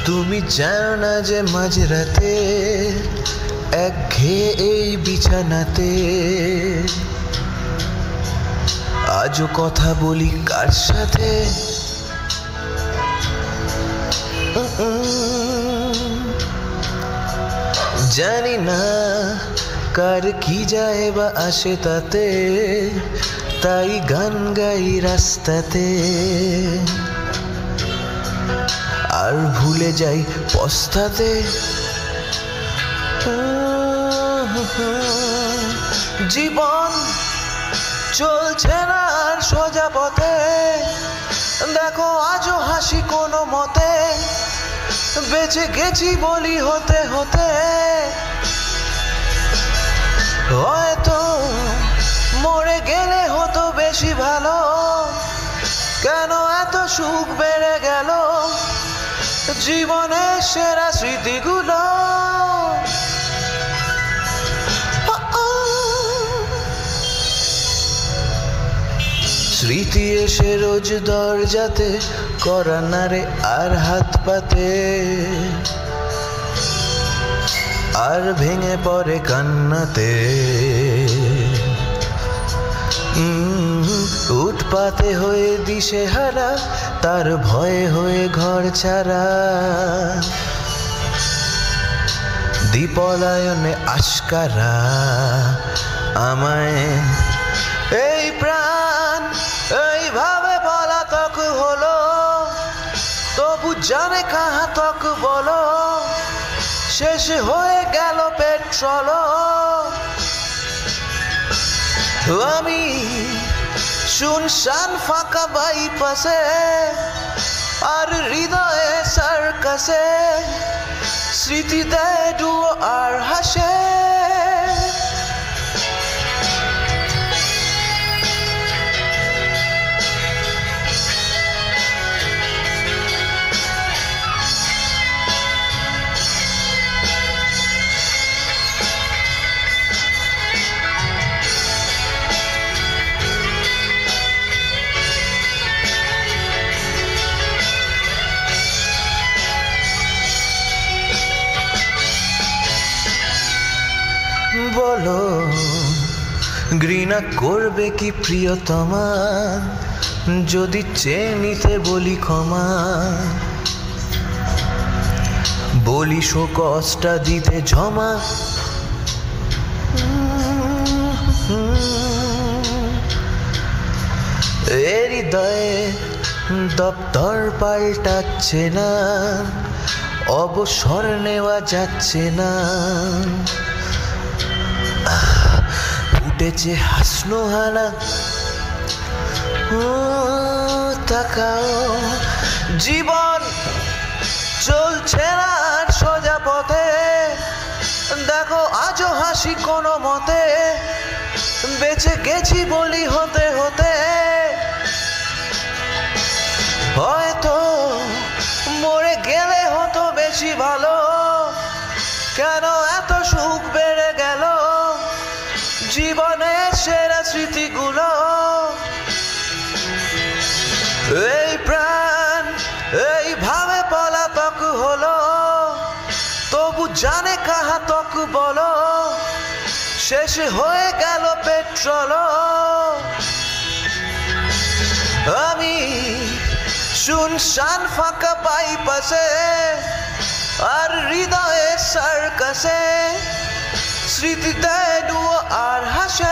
তুমি জানো না যে মাঝরাতে একঘেয়ে এই বিছানাতে আজও কথা বলি কার সাথে? জানি না কার কি যায় বা আসে তাতে, তাই গান গাই রাস্তাতে আর ভুলে যাই পস্তাতে। জীবন চলছে না আর সোজা পথে, দেখো আজও হাসি কোনো মতে, বেঁচে গেছি বলি হতে হতে। হয়তো মরে গেলে হতো বেশি ভালো, কেন এত সুখ বেড়ে গেল জীবনের সেরা স্মৃতিগুলো। স্মৃতি এসে রোজ দরজাতে, করা না রে আর হাত পাতে, আর ভেঙে পড়ে কান্নাতে। উৎপাতে হয়ে দিশে হারা, তার ভয়ে হয়ে ঘর ছাড়া, দীপলায়নে আশকারা আমায় এই প্রাণ এইভাবে পলাতক হলো, তবু জানে কাহা তক বলো, শেষ হয়ে গেল পেট্রোল। আমি শুনশান ফাঁকা বাইপাসে, আর হৃদয়ে সার্কাসে স্মৃতি দেয় ডুয়ো আর হাসে। বলো ঘৃণা করবে কি প্রিয়তমা, যদি চেয়ে নিতে বলি ক্ষমা, বলি শোকষ্টা দিতে জমা। হৃদয়ে দপ্তর পাল্টাচ্ছে না, অবসর নেওয়া যাচ্ছে না, ফুটেছে হাসনো হানা। তাকাও জীবন চলছে না আর সোজা পথে, দেখো আজও হাসি কোনো মতে, বেঁচে গেছি বলি হতে হতে। হয়তো মরে গেলে হতো বেশি ভালো, কেন এত সুখ বেড়ে গেল জীবনের সেরা স্মৃতিগুলো। এই প্রাণ এইভাবে পলাতক হলো, তবু জানে কাহা তক বলো, শেষ হয়ে গেল পেট্রোল। আমি শুনশান ফাঁকা বাইপাসে, আর হৃদয়ে সার্কাসে স্মৃতিতে ডুয়ো আর হাসে।